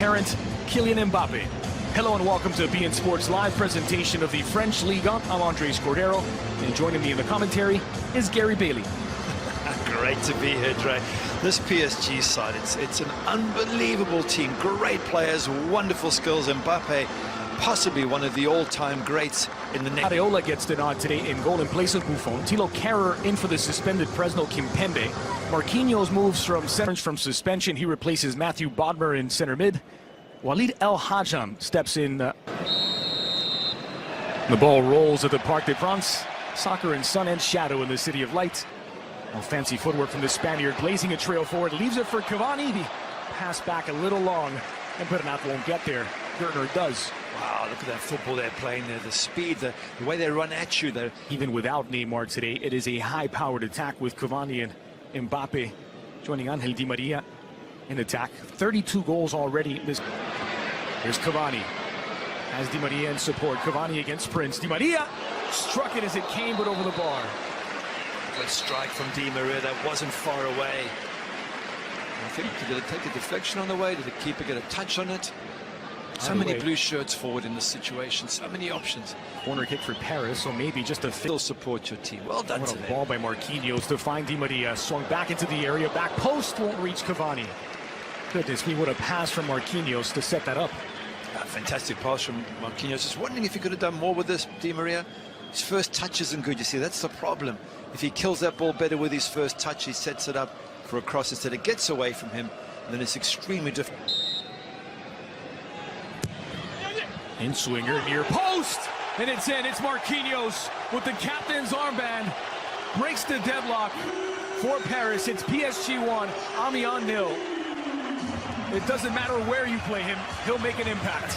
parent, Kylian Mbappe. Hello and welcome to beIN Sports live presentation of the French Ligue 1. I'm Andres Cordero, and joining me in the commentary is Gary Bailey. Great to be here, Dre. This PSG side, it's an unbelievable team. Great players, wonderful skills. Mbappe, possibly one of the all-time greats in the next. Areola gets the nod today in goal in place of Buffon. Thilo Kehrer in for the suspended Presnel Kimpembe. Marquinhos moves from center from suspension. He replaces Matthew Bodmer in center mid. Walid El Hadjam steps in. The ball rolls at the Parc des Princes. Soccer in sun and shadow in the City of Light. Fancy footwork from the Spaniard, blazing a trail forward, leaves it for Cavani. Pass back a little long, and Bernat won't get there. Gertner does. Wow, look at that football they're playing there, the speed, the way they run at you. Even without Neymar today, it is a high-powered attack with Cavani and Mbappe joining Angel Di Maria in attack. 32 goals already. Here's Cavani. Has Di Maria in support. Cavani against Prince. Di Maria struck it as it came, but over the bar. Good strike from Di Maria, that wasn't far away. I think did it take a deflection on the way? Did the keeper get a touch on it? So many blue shirts forward in this situation, so many options. Corner kick for Paris, so maybe just a still support your team. Well done to them. Ball by Marquinhos to find Di Maria. Swung back into the area, back post, won't reach Cavani. Goodness me, what a pass from Marquinhos to set that up. A fantastic pass from Marquinhos. Just wondering if he could have done more with this, Di Maria. His first touch isn't good, you see, that's the problem. If he kills that ball better with his first touch, he sets it up for a cross instead. It gets away from him, and then it's extremely difficult. In swinger, near post, and it's in. It's Marquinhos with the captain's armband. Breaks the deadlock for Paris. It's PSG 1, Amiens 0. It doesn't matter where you play him, he'll make an impact.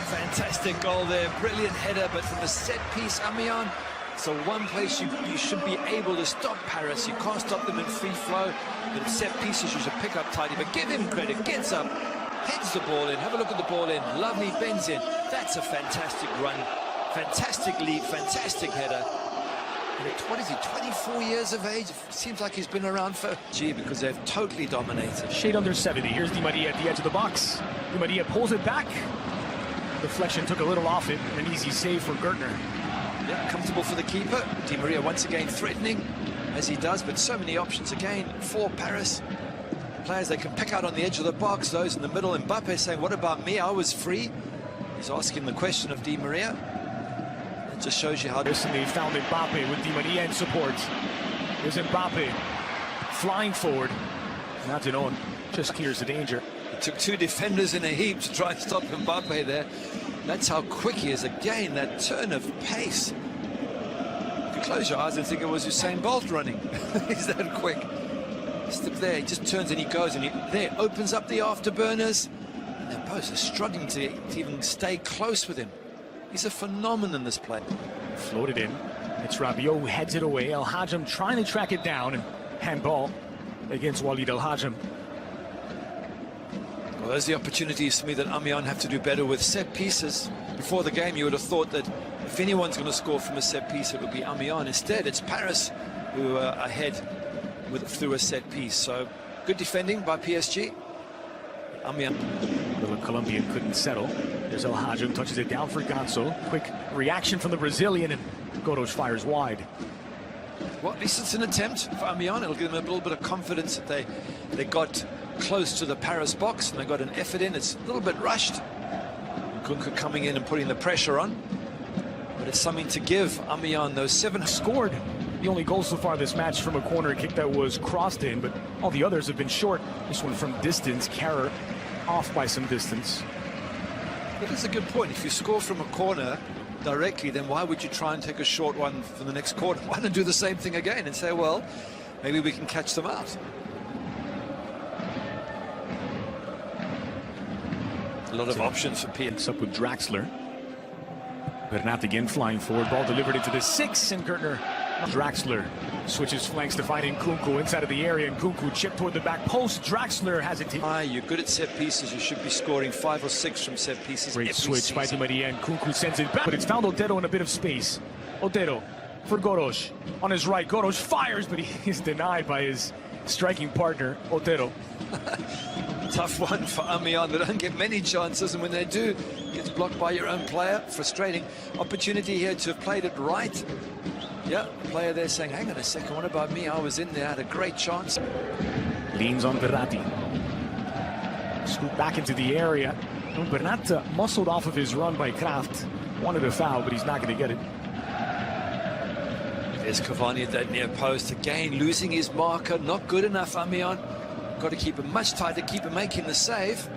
Fantastic goal there, brilliant header, but from the set piece, Amiens. So one place you should be able to stop Paris. You can't stop them in free flow, but in set pieces you should pick up tidy. But give him credit, gets up, heads the ball in, have a look at the ball in, lovely bends in. That's a fantastic run, fantastic lead, fantastic header. And at, what is he, 24 years of age? It seems like he's been around for because they've totally dominated. Shade under 70. Here's Di Maria at the edge of the box. Di Maria pulls it back. Deflection took a little off it, an easy save for Gertner. Yeah, comfortable for the keeper. Di Maria once again threatening, as he does, but so many options again for Paris. Players they can pick out on the edge of the box, those in the middle. Mbappe saying, what about me? I was free. He's asking the question of Di Maria. It just shows you how... They found Mbappe with Di Maria in support. Here's Mbappe flying forward. Nathenon just clears the danger. It took two defenders in a heap to try and stop Mbappe there. That's how quick he is. Again, that turn of pace. You could close your eyes and think it was Usain Bolt running. He's that quick. Just there, he just turns and he goes, and there opens up the afterburners. And they're both struggling to even stay close with him. He's a phenomenon, this play. Floated in. It's Rabiot who heads it away. El Hadjam trying to track it down, and handball against Walid El Hadjam. Well, there's the opportunities for me that Amiens have to do better with set pieces. Before the game, you would have thought that if anyone's going to score from a set piece, it would be Amiens. Instead, it's Paris who are ahead through a set piece. So, good defending by PSG. Amiens. The Colombian couldn't settle. There's El Hadjam, touches it down for Ganso. Quick reaction from the Brazilian, and Goros fires wide. Well, at least it's an attempt for Amiens. It'll give them a little bit of confidence that they got close to the Paris box and they got an effort in. It's a little bit rushed. Nkunku coming in and putting the pressure on. But it's something to give Amiens those 7. Scored the only goal so far this match from a corner kick that was crossed in, but all the others have been short. This one from distance, Kehrer off by some distance. That is a good point. If you score from a corner directly, then why would you try and take a short one for the next corner? Why not do the same thing again and say, well, maybe we can catch them out? A lot of options for P. It's up with Draxler. Bernat again flying forward. Ball delivered into the 6, and Gertner. Draxler switches flanks to find Nkunku inside of the area. Nkunku chipped toward the back post. Draxler has it. You're good at set pieces. You should be scoring 5 or 6 from set pieces. Great switch by Di Maria, and Nkunku sends it back. But it's found Otero in a bit of space. Otero for Goros on his right. Goros fires, but he is denied by his striking partner, Otero. Tough one for Amiens. They don't get many chances, and when they do, it gets blocked by your own player. Frustrating. Opportunity here to have played it right. Yeah, player there saying, hang on a second, what about me? I was in there, had a great chance. Leans on Verratti. Scoop back into the area. Bernat muscled off of his run by Kraft. Wanted a foul, but he's not going to get it. There's Cavani at that near post. Again, losing his marker. Not good enough, Amiens. Got to keep him much tighter, keep him making the save.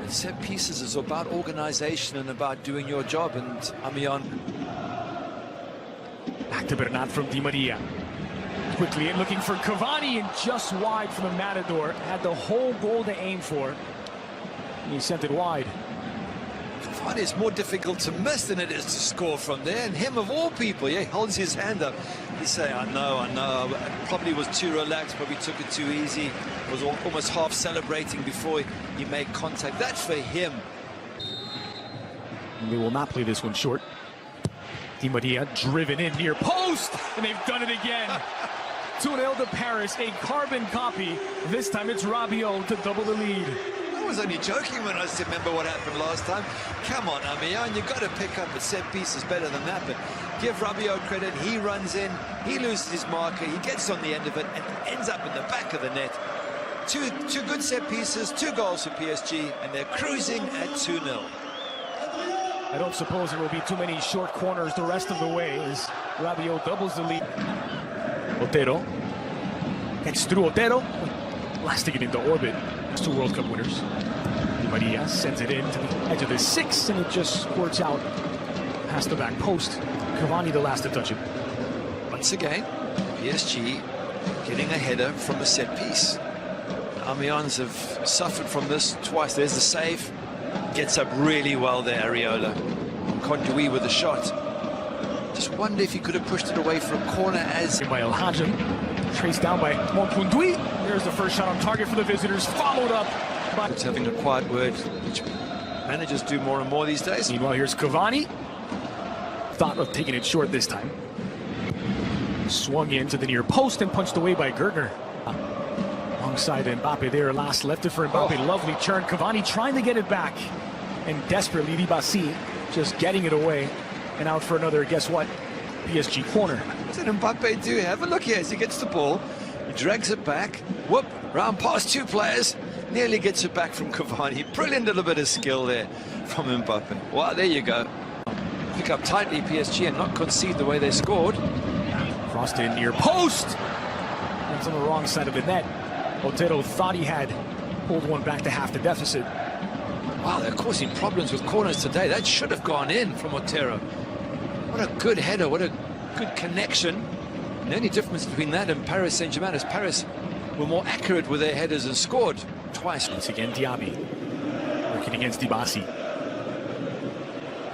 And set pieces is about organization and about doing your job, and Amiens. Back to Bernat from Di Maria. Quickly in, looking for Cavani, and just wide from the Matador. Had the whole goal to aim for. And he sent it wide. Cavani is more difficult to miss than it is to score from there. And him of all people, yeah, he holds his hand up. He's saying, I know. Probably was too relaxed, probably took it too easy. Was almost half celebrating before he made contact. That's for him. And they will not play this one short. Di Maria driven in near post, and they've done it again. 2-0 to Paris, a carbon copy. This time it's Rabiot to double the lead. I was only joking when I remember what happened last time. Come on, Amiens, you've got to pick up a set pieces better than that. But give Rabiot credit. He runs in, he loses his marker, he gets on the end of it, and ends up in the back of the net. Two good set pieces, 2 goals for PSG, and they're cruising at 2-0. I don't suppose there will be too many short corners the rest of the way as Rabiot doubles the lead. Otero gets through Otero, blasting it into orbit. 2 World Cup winners. Di Maria sends it in to the edge of the 6, and it just squirts out past the back post. Cavani the last to touch it. Once again, PSG getting a header from a set piece. Amiens have suffered from this twice. There's the save. Gets up really well there, Areola. Conduit with a shot. Just wonder if he could have pushed it away for a corner as... By El Hadjim, traced down by Monconduit. There's the first shot on target for the visitors, followed up by... It's having a quiet word, which managers do more and more these days. Meanwhile, here's Cavani. Thought of taking it short this time. Swung into the near post and punched away by Gertner. Alongside Mbappe there, last left it for Mbappe. Oh. Lovely turn. Cavani trying to get it back. And desperately, Ribasi just getting it away. And out for another, guess what? PSG corner. What did Mbappe do? Have a look here as he gets the ball. He drags it back. Whoop, round past 2 players. Nearly gets it back from Cavani. Brilliant little bit of skill there from Mbappe. Wow, there you go. Pick up tightly PSG and not concede the way they scored. Crossed in near post. That's on the wrong side of the net. Otero thought he had pulled one back to half the deficit. Wow, they're causing problems with corners today. That should have gone in from Otero. What a good header, what a good connection. And the only difference between that and Paris Saint-Germain is Paris were more accurate with their headers and scored twice. Once again, Diaby working against Dibasi.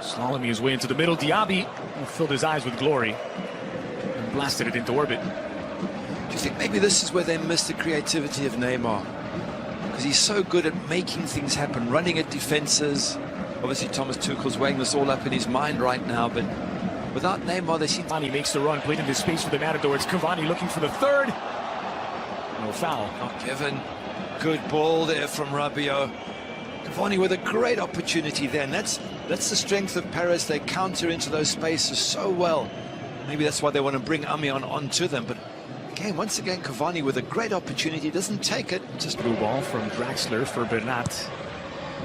Slaloming his way into the middle. Diaby filled his eyes with glory and blasted it into orbit. Do you think maybe this is where they missed the creativity of Neymar? Because he's so good at making things happen, running at defenses. Obviously, Thomas Tuchel's weighing this all up in his mind right now, but without Neymar, they seem... Cavani makes the run, played into space for the Matador. It's Cavani looking for the third. No foul. Not given. Good ball there from Rabiot. Cavani with a great opportunity there, and that's the strength of Paris. They counter into those spaces so well. Maybe that's why they want to bring Amiens onto them, but again, once again, Cavani with a great opportunity, doesn't take it. Just through ball from Draxler for Bernat.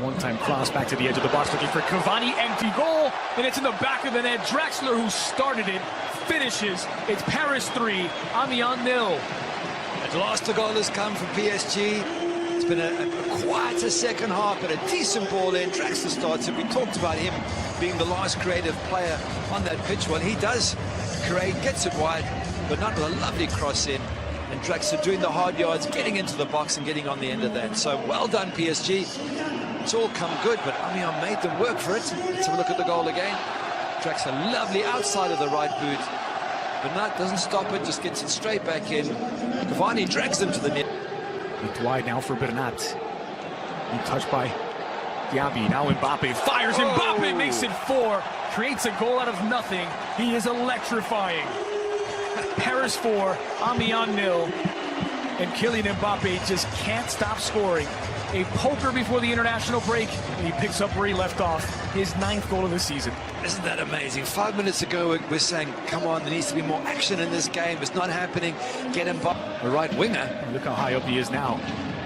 One-time cross back to the edge of the box, looking for Cavani, empty goal, and it's in the back of the net. Draxler, who started it, finishes. It's Paris 3, Amiens 0. At last the goal has come from PSG. It's been a quieter second half, but a decent ball in. Draxler starts it. We talked about him being the last creative player on that pitch. Well, he does create, gets it wide, but not with a lovely cross in. And Draxler doing the hard yards, getting into the box and getting on the end of that. So well done, PSG. It's all come good, but Amiens made them work for it. Let's have a look at the goal again. Draxler lovely outside of the right boot. Bernat doesn't stop it, just gets it straight back in. Cavani drags them to the net. It's wide now for Bernat. And touched by Diaby. Now Mbappe fires. Mbappe makes it 4. Creates a goal out of nothing. He is electrifying. Paris 4, Amiens 0. And Kylian Mbappe just can't stop scoring. a poker before the international break, and he picks up where he left off, his 9th goal of the season. Isn't that amazing? 5 minutes ago, we're saying, come on, there needs to be more action in this game. It's not happening. Get him by the right winger. Look how high up he is now.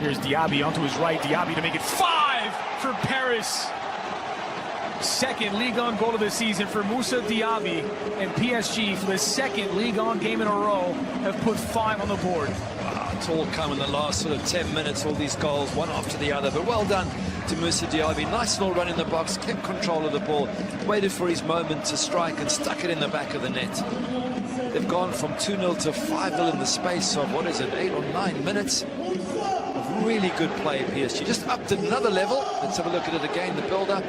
Here's Diaby onto his right. Diaby to make it 5 for Paris. Second Ligue 1 goal of the season for Moussa Diaby, and PSG, for the second Ligue 1 game in a row, have put 5 on the board. Wow, it's all come in the last sort of 10 minutes, all these goals, one after the other. But well done to Moussa Diaby. Nice little run in the box, kept control of the ball, waited for his moment to strike and stuck it in the back of the net. They've gone from 2-0 to 5-0 in the space of, 8 or 9 minutes. Of really good play, PSG. Just upped another level. Let's have a look at it again, the build-up.